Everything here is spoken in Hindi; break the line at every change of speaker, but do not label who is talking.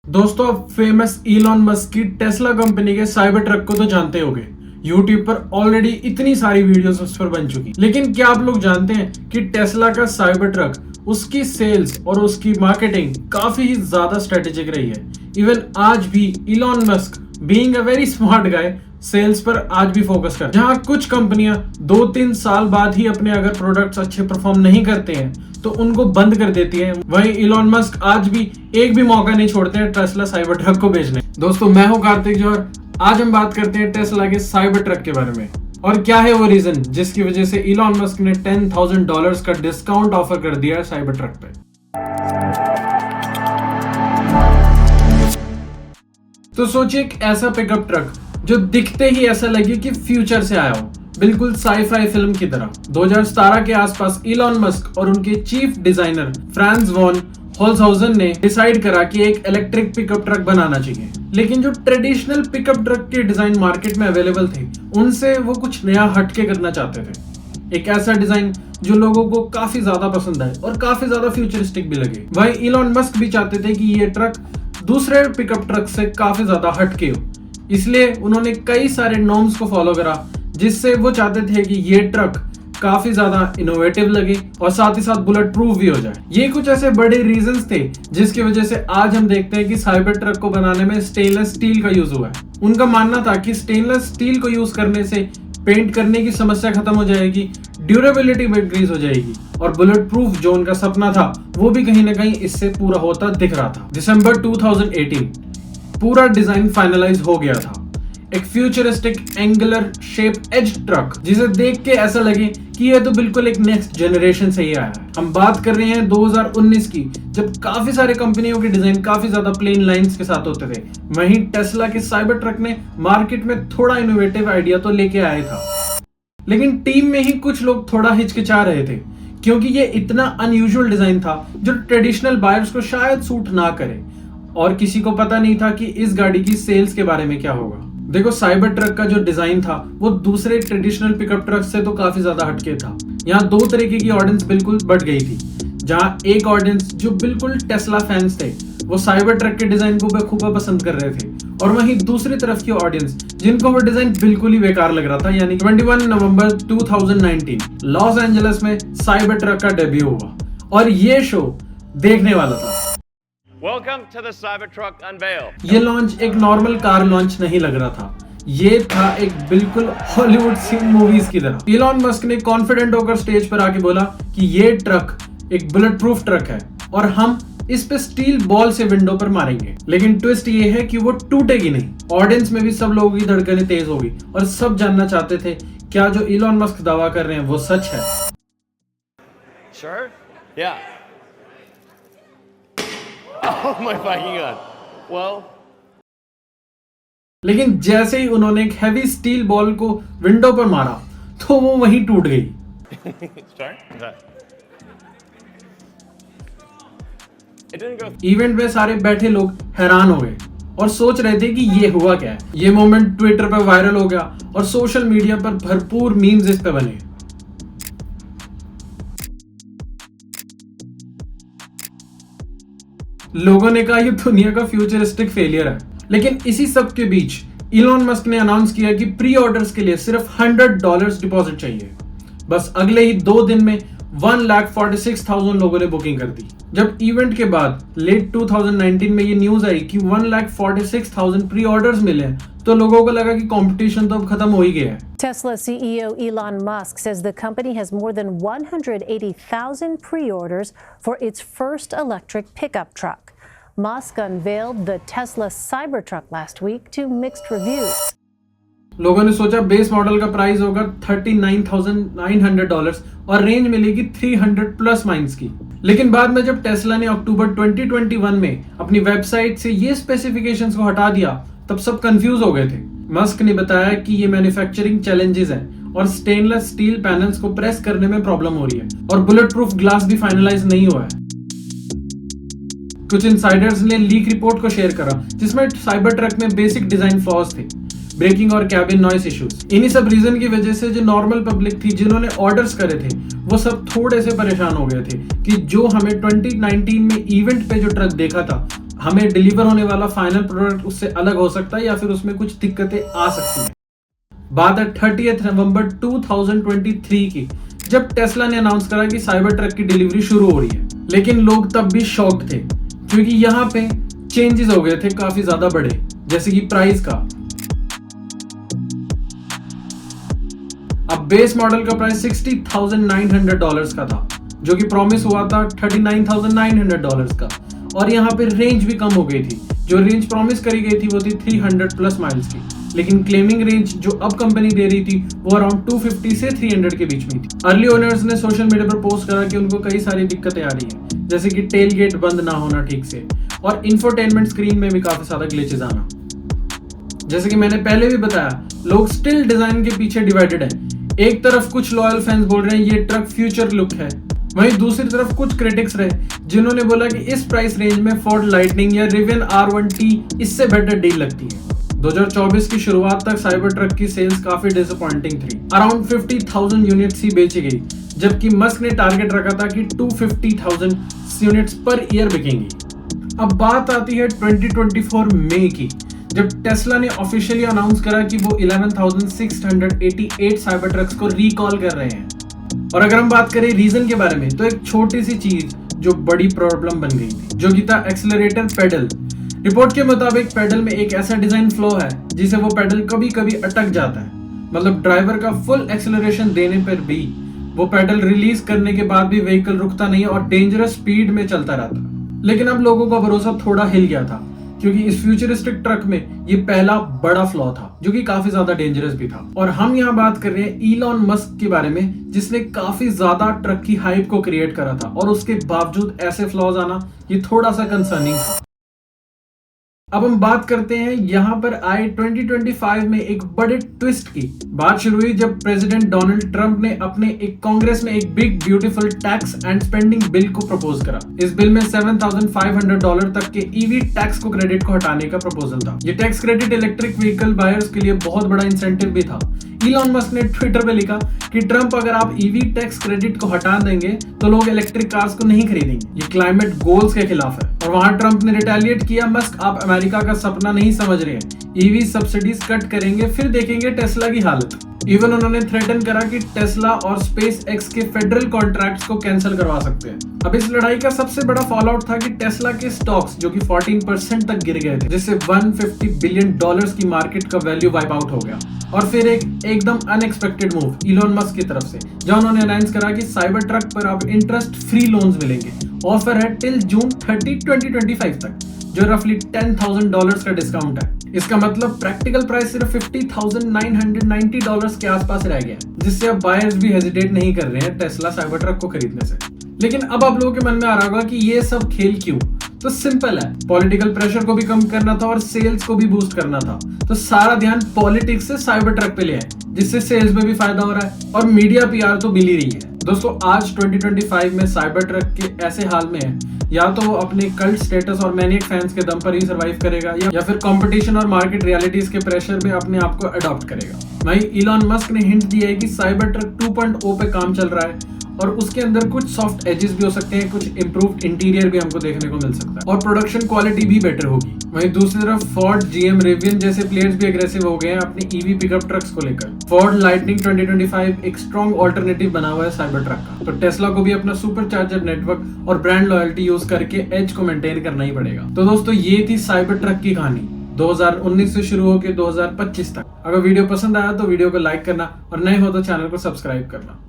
दोस्तों, आप फेमस इलॉन मस्क की टेस्ला कंपनी के साइबर ट्रक को तो जानते होंगे। यूट्यूब पर ऑलरेडी इतनी सारी वीडियोस उस पर बन चुकी। लेकिन क्या आप लोग जानते हैं कि टेस्ला का साइबर ट्रक, उसकी सेल्स और उसकी मार्केटिंग काफी ही ज्यादा स्ट्रेटेजिक रही है। इवन आज भी Elon Musk being a very smart guy sales पर आज भी फोकस कर। जहां कुछ कंपनियां 2-3 साल बाद ही अपने अगर प्रोडक्ट्स अच्छे परफॉर्म नहीं करते हैं तो उनको बंद कर देती है, वहीं इलॉन मस्क आज भी एक भी मौका नहीं छोड़ते हैं टेस्ला साइबर ट्रक को बेचने। दोस्तों, मैं हूं कार्तिक जौहर। आज हम बात करते हैं टेस्ला के साइबर ट्रक के बारे में और क्या है वो रीजन जिसकी वजह से इलॉन मस्क ने $10,000 का डिस्काउंट ऑफर कर दिया है साइबर ट्रक पे। तो सोचिए, एक ऐसा पिकअप ट्रक जो दिखते ही ऐसा लगे कि फ्यूचर से आया हो, बिल्कुल साई-फाई फिल्म की तरह। 2017 के आसपास इलॉन मस्क और उनके चीफ डिजाइनर फ्रांज वॉन होल्सहाउजन ने डिसाइड करा कि एक इलेक्ट्रिक पिकअप ट्रक बनाना चाहिए। लेकिन जो ट्रेडिशनल पिकअप ट्रक के डिजाइन मार्केट में अवेलेबल थे, उनसे वो कुछ नया हटके करना चाहते थे। एक ऐसा डिजाइन जो लोगों को काफी ज्यादा पसंद आए और काफी ज्यादा फ्यूचरिस्टिक भी लगे। वहीं इलॉन मस्क भी चाहते थे कि ये ट्रक दूसरे पिकअप ट्रक से काफी ज्यादा हटके हो, इसलिए उन्होंने कई सारे नॉर्म्स को फॉलो करा, जिससे वो चाहते थे कि ये ट्रक काफी ज्यादा इनोवेटिव लगे और साथ ही साथ बुलेट प्रूफ भी हो जाए। ये कुछ ऐसे बड़े रीजंस थे जिसकी वजह से आज हम देखते हैं कि साइबर ट्रक को बनाने में स्टेनलेस स्टील का यूज हुआ है। उनका मानना था कि स्टेनलेस स्टील को यूज करने से पेंट करने की समस्या खत्म हो जाएगी, ड्यूरेबिलिटी में इंक्रीज हो जाएगी और बुलेट प्रूफ जो उनका सपना था वो भी कहीं ना कहीं इससे पूरा होता दिख रहा था। दिसंबर 2018 पूरा डिजाइन फाइनलाइज हो गया था। एक futuristic angular shape edge truck जिसे देख के ऐसा लगे कि यह तो बिल्कुल एक नेक्स्ट जनरेशन से ही आया है। हम बात कर रहे हैं 2019 की, जब काफी सारे कंपनियों के डिजाइन काफी ज्यादा प्लेन लाइंस के साथ होते थे। वहीं टेस्ला के साइबर ट्रक ने मार्केट में थोड़ा इनोवेटिव आइडिया तो लेके आया था, लेकिन टीम में ही कुछ लोग थोड़ा हिचकिचा रहे थे क्योंकि ये इतना अनयूजुअल डिजाइन था जो ट्रेडिशनल बायर्स को शायद सूट ना करे और किसी को पता नहीं था कि इस गाड़ी की सेल्स के बारे में क्या होगा। देखो, साइबर ट्रक का जो डिजाइन था वो दूसरे ट्रेडिशनल पिकअप ट्रक से तो काफी ज्यादा हटके था। यहाँ दो तरीके की ऑडियंस बिल्कुल बढ़ गई थी। जहाँ एक ऑडियंस जो बिल्कुल टेस्ला फैंस थे वो साइबर ट्रक के डिजाइन को बखूबा पसंद कर रहे थे, और वहीं दूसरी तरफ की ऑडियंस जिनको वो डिजाइन बिल्कुल ही बेकार लग रहा था। यानी 21 नवंबर 2019 लॉस एंजलिस में साइबर ट्रक का डेब्यू हुआ और ये शो देखने वाला था।
Welcome to the Cybertruck unveil.
ये लॉन्च एक नॉर्मल कार लॉन्च नहीं लग रहा था, ये था एक बिल्कुल हॉलीवुड सी मूवीज की तरह। इलॉन मस्क ने कॉन्फिडेंट होकर स्टेज पर आके बोला कि ये ट्रक एक बुलेट प्रूफ ट्रक है और हम इस पे स्टील बॉल से विंडो पर मारेंगे। लेकिन ट्विस्ट ये है कि वो टूटेगी नहीं। ऑडियंस में भी सब लोगों की धड़कनें तेज होगी और सब जानना चाहते थे क्या जो इलॉन मस्क दावा कर रहे हैं वो सच है।
Sure? Yeah. Oh my fucking god. Well.
लेकिन जैसे ही उन्होंने एक हैवी स्टील बॉल को विंडो पर मारा तो वो वहीं टूट गई।
Sorry? It didn't go.
Event में सारे बैठे लोग हैरान हो गए और सोच रहे थे कि ये हुआ क्या है। ये मोमेंट ट्विटर पर वायरल हो गया और सोशल मीडिया पर भरपूर मीम्स इस पे बने। लोगों ने कहा ये दुनिया का फ्यूचरिस्टिक फेलियर है। लेकिन इसी सब के बीच इलॉन मस्क ने अनाउंस किया कि प्री ऑर्डर्स के लिए सिर्फ $100 डिपॉजिट चाहिए। बस अगले ही 2 दिन में 1,46,000 लोगों ने बुकिंग कर दी। जब इवेंट के बाद लेट 2019 में ये न्यूज आई कि 1,46,000 प्री ऑर्डर्स मिले तो लोगों को लगा कि कंपटीशन तो अब खत्म हो ही गया है।
Tesla CEO Elon Musk says the company has more than 180,000 pre-orders for its first electric pickup truck. Musk unveiled the Tesla Cybertruck last week to mixed reviews.
लोगों ने सोचा बेस मॉडल का प्राइस होगा $39,900 और रेंज मिलेगी 300 प्लस माइल्स की। लेकिन बाद में जब टेस्ला ने अक्टूबर 2021 में अपनी वेबसाइट से ये स्पेसिफिकेशंस को हटा दिया तब सब कंफ्यूज हो गए थे। मस्क ने बताया कि ये मैन्युफैक्चरिंग चैलेंजेस हैं और स्टेनलेस स्टील पैनल्स को प्रेस करने में प्रॉब्लम हो रही है और बुलेट प्रूफ ग्लास भी फाइनलाइज नहीं हुआ है। कुछ इनसाइडर्स ने लीक रिपोर्ट को शेयर करा जिसमें साइबर ट्रक में बेसिक डिजाइन फ्लॉज थे, ब्रेकिंग और कैबिन नॉइस इश्यूज। इन्हीं सब रीजन की वजह से जो नॉर्मल पब्लिक थी जिन्होंने ऑर्डर्स करे थे वो सब थोड़े से परेशान हो गए थे कि जो हमें 2019 में इवेंट पे जो ट्रक देखा था हमें डिलीवर होने वाला फाइनल प्रोडक्ट उससे अलग हो सकता है या फिर उसमें कुछ दिक्कतें आ सकती हैं। बात है 30 नवंबर 2023 की, जब टेस्ला ने अनाउंस करा कि साइबर ट्रक की डिलीवरी शुरू हो रही है। लेकिन लोग तब भी शॉक्ड थे क्योंकि यहाँ पे चेंजेस हो गए थे काफी ज्यादा बड़े, जैसे कि प्राइस का। अब बेस मॉडल का प्राइस $60,900 का था, जो कि प्रॉमिस हुआ था $39,900 का, और यहाँ पे रेंज भी कम हो गई थी। जो रेंज प्रॉमिस करी गई थी वो थी 300 प्लस माइल्स की, लेकिन क्लेमिंग रेंज जो अब कंपनी दे रही थी वो अराउंड 250 से 300 के बीच में थी। अर्ली ओनर्स ने सोशल मीडिया पर पोस्ट करा कि उनको कई सारी दिक्कतें आ रही हैं, जैसे कि टेल गेट बंद ना होना ठीक से, और इंफोटेनमेंट स्क्रीन में भी काफी ज्यादा ग्लिचेस आना। जैसे कि मैंने पहले भी बताया, लोग स्टिल डिजाइन के पीछे डिवाइडेड हैं। एक तरफ कुछ लॉयल फैंस बोल रहे हैं ये ट्रक फ्यूचर लुक है, वहीं दूसरी तरफ कुछ क्रिटिक्स रहे जिन्होंने बोला कि इस प्राइस रेंज में फोर्ड लाइटनिंग या रिवियन R1T इससे बेटर डील लगती है। 2024 की शुरुआत तक साइबर ट्रक की सेल्स काफी डिसअपॉइंटिंग थी। अराउंड 50,000 यूनिट्स ही बेची गई, जबकि मस्क ने टारगेट रखा था कि 250,000 यूनिट्स पर ईयर बिकेंगी। अब बात आती है 2024 मई की, जब टेस्ला ने ऑफिशियली अनाउंस करा कि वो 11,688 साइबर ट्रक्स को रिकॉल कर रहे हैं। और अगर हम बात करें रीजन के बारे में, तो एक छोटी सी चीज जो बड़ी प्रॉब्लम बन गई थी, जो कि था एक्सेलरेटर पेडल। रिपोर्ट के मुताबिक पेडल में एक ऐसा डिजाइन फ्लो है जिसे वो पेडल कभी कभी अटक जाता है। मतलब ड्राइवर का फुल एक्सेलरेशन देने पर भी वो पेडल रिलीज करने के बाद भी व्हीकल रुकता नहीं और डेंजरस स्पीड में चलता रहता। लेकिन अब लोगों का भरोसा थोड़ा हिल गया था, क्योंकि इस फ्यूचरिस्टिक ट्रक में ये पहला बड़ा फ्लॉ था, जो कि काफी ज्यादा डेंजरस भी था। और हम यहाँ बात कर रहे हैं इलॉन मस्क के बारे में, जिसने काफी ज्यादा ट्रक की हाइप को क्रिएट करा था, और उसके बावजूद ऐसे फ्लॉज आना ये थोड़ा सा कंसर्निंग था। अब हम बात करते हैं यहाँ पर आए 2025 में एक बड़े ट्विस्ट की। बात शुरू हुई जब प्रेसिडेंट डोनाल्ड ट्रंप ने अपने एक कांग्रेस में एक big beautiful tax and spending bill को प्रपोज करा। इस बिल में $7,500 तक के ईवी टैक्स को क्रेडिट को हटाने का प्रपोजल था। ये tax credit electric vehicle buyers के लिए बहुत बड़ा इंसेंटिव भी था। इलॉन मस्क ने ट्विटर पे लिखा कि ट्रंप, अगर आप ईवी टैक्स क्रेडिट को हटा देंगे तो लोग इलेक्ट्रिक कार्स को नहीं खरीदेंगे, ये क्लाइमेट गोल्स के खिलाफ है। और वहां ट्रंप ने रिटेलिएट किया, मस्क आप अमेरिका का सपना नहीं समझ रहे हैं, ईवी सब्सिडीज कट करेंगे फिर देखेंगे टेस्ला की हालत। इवन उन्होंने थ्रेटन करा कि टेस्ला और स्पेस एक्स के फेडरल कॉन्ट्रैक्ट्स को कैंसिल करवा सकते हैं। अब इस लड़ाई का सबसे बड़ा फॉल आउट था कि टेस्ला के स्टॉक्स जो कि 14% तक गिर गए थे, जिससे $150 बिलियन की मार्केट का वैल्यू वाइप आउट हो गया। और फिर एकदम अनएक्सपेक्टेड मूव इलॉन मस्क की तरफ से, जहां उन्होंने अनाउंस करा कि साइबर ट्रक पर अब इंटरेस्ट फ्री लोन्स मिलेंगे। ऑफर है टिल जून 30, 2025 तक, जो रफली $10,000 का डिस्काउंट है। इसका मतलब प्रैक्टिकल प्राइस सिर्फ $50,990 के आसपास रह गया, जिससे अब बायर्स भी हेजिटेट नहीं कर रहे हैं टेस्ला साइबर ट्रक को खरीदने से। लेकिन अब आप लोगों के मन में आ रहा होगा कि ये सब खेल क्यों? तो सिंपल है, पॉलिटिकल प्रेशर को भी कम करना था और सेल्स को भी बूस्ट करना था। तो सारा ध्यान पॉलिटिक्स से साइबर ट्रक पे ले आए, जिससे सेल्स में भी फायदा हो रहा है और मीडिया पीआर तो मिल ही रही है। दोस्तों, आज 2025 में साइबर ट्रक के ऐसे हाल में है, या तो वो अपने कल्ट स्टेटस और मैनिएक फैंस के दम पर ही सर्वाइव करेगा, या फिर कंपटीशन और मार्केट रियलिटीज के प्रेशर में अपने आप को अडॉप्ट करेगा। वहीं इलॉन मस्क ने हिंट दिया है कि साइबर ट्रक 2.0 पे काम चल रहा है और उसके अंदर कुछ सॉफ्ट एजेस भी हो सकते हैं, कुछ इंप्रूव्ड इंटीरियर भी हमको देखने को मिल सकता है और प्रोडक्शन क्वालिटी भी बेटर होगी। वहीं दूसरी तरफ फोर्ड, GM, रिवियन जैसे प्लेयर्स भी एग्रेसिव हो गए हैं अपने ईवी पिकअप ट्रक्स को लेकर। फोर्ड लाइटनिंग 2025 एक स्ट्रॉन्ग ऑल्टरनेटिव बना हुआ है साइबर ट्रक का, तो टेस्ला को भी अपना सुपर चार्जर नेटवर्क और ब्रांड लॉयल्टी यूज करके एज को मेंटेन करना ही पड़ेगा। तो दोस्तों, ये थी साइबर ट्रक की कहानी 2019 से शुरू होकर 2025 तक। अगर वीडियो पसंद आया तो वीडियो को लाइक करना और नए हो तो चैनल को सब्सक्राइब करना।